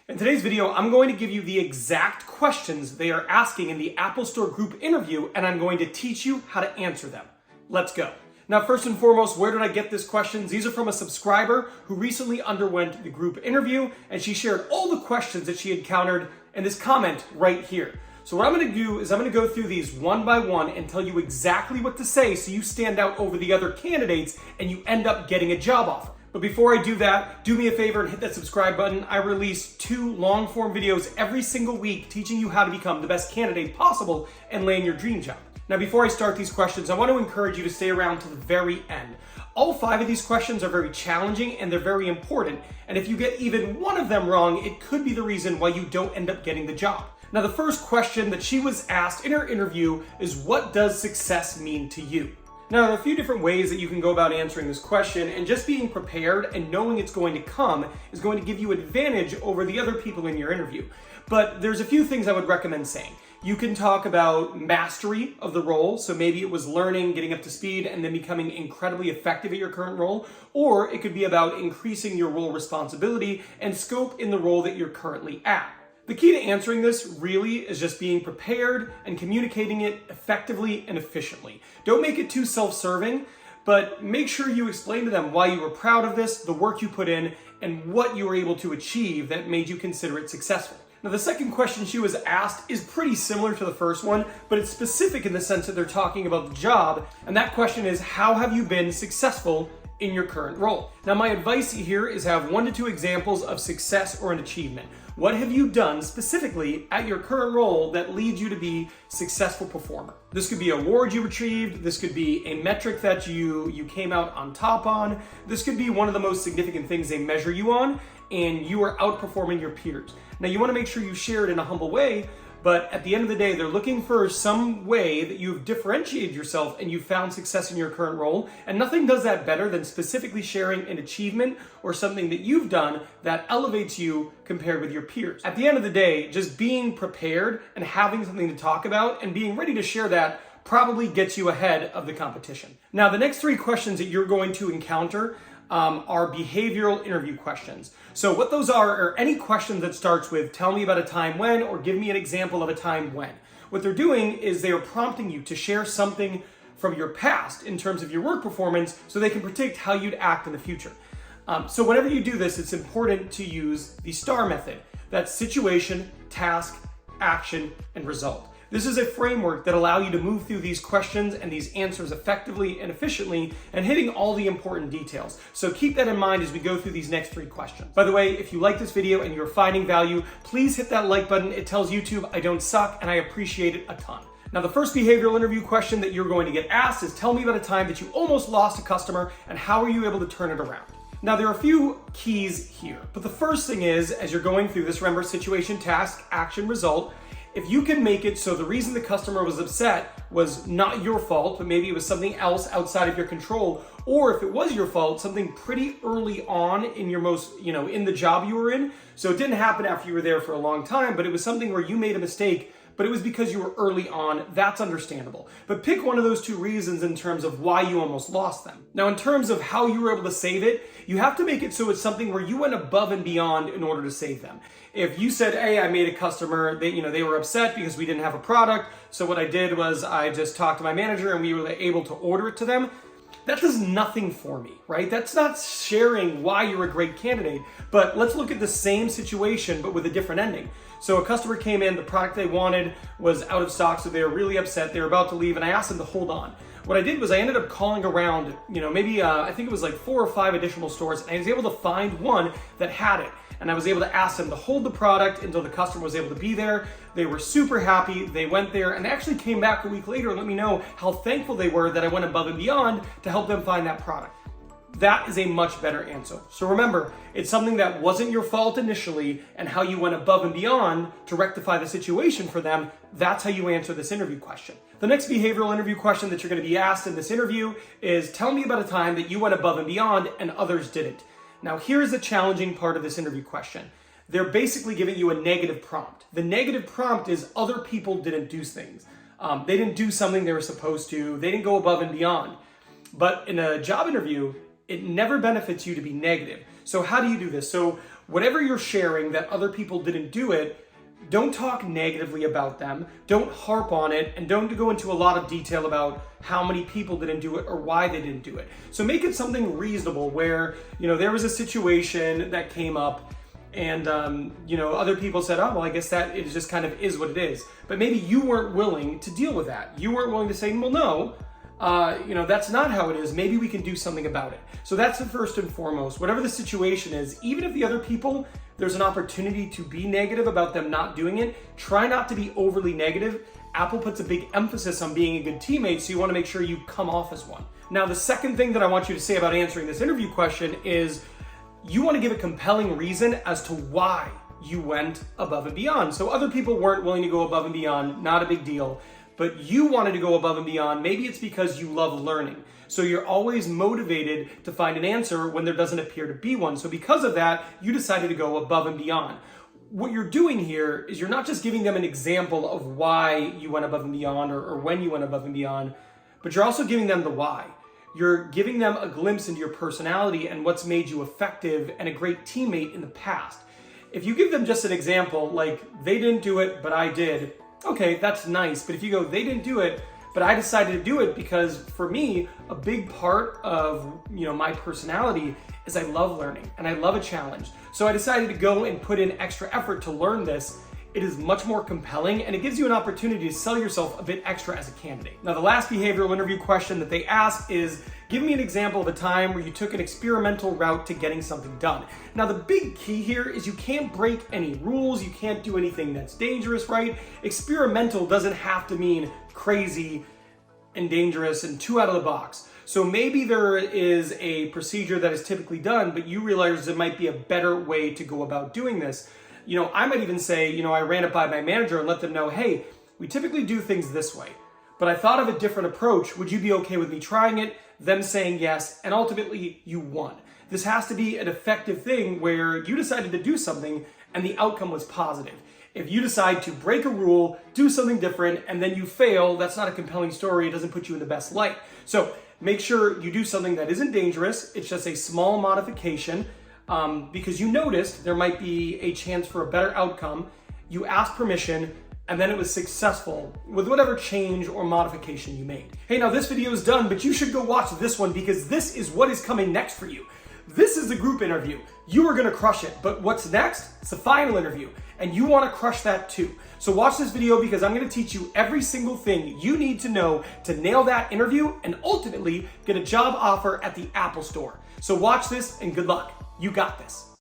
In today's video, I'm going to give you the exact questions they are asking in the Apple Store group interview, and I'm going to teach you how to answer them. Let's go. Now, first and foremost, where did I get these questions? These are from a subscriber who recently underwent the group interview, and she shared all the questions that she encountered in this comment right here. So what I'm going to do is I'm going to go through these one by one and tell you exactly what to say so you stand out over the other candidates and you end up getting a job offer. But before I do that, do me a favor and hit that subscribe button. I release 2 long-form videos every single week teaching you how to become the best candidate possible and land your dream job. Now, before I start these questions, I want to encourage you to stay around to the very end. All 5 of these questions are very challenging and they're very important. And if you get even one of them wrong, it could be the reason why you don't end up getting the job. Now, the first question that she was asked in her interview is, what does success mean to you? Now, there are a few different ways that you can go about answering this question, and just being prepared and knowing it's going to come is going to give you advantage over the other people in your interview. But there's a few things I would recommend saying. You can talk about mastery of the role, so maybe it was learning, getting up to speed, and then becoming incredibly effective at your current role, or it could be about increasing your role responsibility and scope in the role that you're currently at. The key to answering this really is just being prepared and communicating it effectively and efficiently. Don't make it too self-serving, but make sure you explain to them why you were proud of this, the work you put in, and what you were able to achieve that made you consider it successful. Now, the second question she was asked is pretty similar to the first one, but it's specific in the sense that they're talking about the job, and that question is, how have you been successful in your current role? Now, my advice here is have 1 to 2 examples of success or an achievement. What have you done specifically at your current role that leads you to be a successful performer? This could be awards you achieved. This could be a metric that you came out on top on. This could be one of the most significant things they measure you on, and you are outperforming your peers. Now, you want to make sure you share it in a humble way, but at the end of the day, they're looking for some way that you've differentiated yourself and you've found success in your current role. And nothing does that better than specifically sharing an achievement or something that you've done that elevates you compared with your peers. At the end of the day, just being prepared and having something to talk about and being ready to share that probably gets you ahead of the competition. Now, the next 3 questions that you're going to encounter are behavioral interview questions. So what those are any questions that starts with, tell me about a time when, or give me an example of a time when. What they're doing is they are prompting you to share something from your past in terms of your work performance so they can predict how you'd act in the future. So whenever you do this, it's important to use the STAR method. That's situation, task, action, and result. This is a framework that allows you to move through these questions and these answers effectively and efficiently and hitting all the important details. So keep that in mind as we go through these next 3 questions. By the way, if you like this video and you're finding value, please hit that like button. It tells YouTube I don't suck, and I appreciate it a ton. Now, the first behavioral interview question that you're going to get asked is, tell me about a time that you almost lost a customer and how were you able to turn it around? Now, there are a few keys here, but the first thing is, as you're going through this, remember situation, task, action, result. If you can make it so the reason the customer was upset was not your fault, but maybe it was something else outside of your control, or if it was your fault, something pretty early on in your in the job you were in. So it didn't happen after you were there for a long time, but it was something where you made a mistake, but it was because you were early on. That's understandable. But pick one of those 2 reasons in terms of why you almost lost them. Now, in terms of how you were able to save it, you have to make it so it's something where you went above and beyond in order to save them. If you said, hey, I made a customer, they were upset because we didn't have a product, so what I did was I just talked to my manager and we were able to order it to them. That does nothing for me, right? That's not sharing why you're a great candidate. But let's look at the same situation, but with a different ending. So a customer came in, the product they wanted was out of stock, so they were really upset. They were about to leave, and I asked them to hold on. What I did was I ended up calling around, maybe I think it was like 4 or 5 additional stores, and I was able to find one that had it. And I was able to ask them to hold the product until the customer was able to be there. They were super happy. They went there and they actually came back a week later and let me know how thankful they were that I went above and beyond to help them find that product. That is a much better answer. So remember, it's something that wasn't your fault initially, and how you went above and beyond to rectify the situation for them. That's how you answer this interview question. The next behavioral interview question that you're going to be asked in this interview is, tell me about a time that you went above and beyond and others didn't. Now, here's the challenging part of this interview question. They're basically giving you a negative prompt. The negative prompt is other people didn't do things. They didn't do something they were supposed to. They didn't go above and beyond. But in a job interview, it never benefits you to be negative. So how do you do this? So whatever you're sharing that other people didn't do it, don't talk negatively about them, don't harp on it, and don't go into a lot of detail about how many people didn't do it or why they didn't do it. So make it something reasonable where, there was a situation that came up and, other people said, oh, well, I guess that it just kind of is what it is. But maybe you weren't willing to deal with that. You weren't willing to say, well, no, that's not how it is. Maybe we can do something about it. So that's the first and foremost. Whatever the situation is, even if the other people, there's an opportunity to be negative about them not doing it, try not to be overly negative. Apple puts a big emphasis on being a good teammate, so you want to make sure you come off as one. Now, the second thing that I want you to say about answering this interview question is you want to give a compelling reason as to why you went above and beyond. So other people weren't willing to go above and beyond, not a big deal. But you wanted to go above and beyond. Maybe it's because you love learning. So you're always motivated to find an answer when there doesn't appear to be one. So because of that, you decided to go above and beyond. What you're doing here is you're not just giving them an example of why you went above and beyond or when you went above and beyond, but you're also giving them the why. You're giving them a glimpse into your personality and what's made you effective and a great teammate in the past. If you give them just an example, like they didn't do it, but I did, okay, that's nice. But if you go, they didn't do it, but I decided to do it because for me, a big part of my personality is I love learning and I love a challenge. So I decided to go and put in extra effort to learn this. It is much more compelling and it gives you an opportunity to sell yourself a bit extra as a candidate. Now, the last behavioral interview question that they ask is, give me an example of a time where you took an experimental route to getting something done. Now, the big key here is you can't break any rules. You can't do anything that's dangerous, right? Experimental doesn't have to mean crazy and dangerous and too out of the box. So maybe there is a procedure that is typically done, but you realize there might be a better way to go about doing this. I might even say, I ran it by my manager and let them know, hey, we typically do things this way, but I thought of a different approach. Would you be okay with me trying it? Them saying yes, and ultimately you won. This has to be an effective thing where you decided to do something and the outcome was positive. If you decide to break a rule, do something different, and then you fail, that's not a compelling story. It doesn't put you in the best light. So make sure you do something that isn't dangerous. It's just a small modification because you noticed there might be a chance for a better outcome. You asked permission, and then it was successful with whatever change or modification you made. Hey, now this video is done, but you should go watch this one because this is what is coming next for you. This is the group interview. You are gonna crush it, but what's next? It's the final interview, and you wanna crush that too. So watch this video because I'm gonna teach you every single thing you need to know to nail that interview and ultimately get a job offer at the Apple Store. So watch this and good luck. You got this.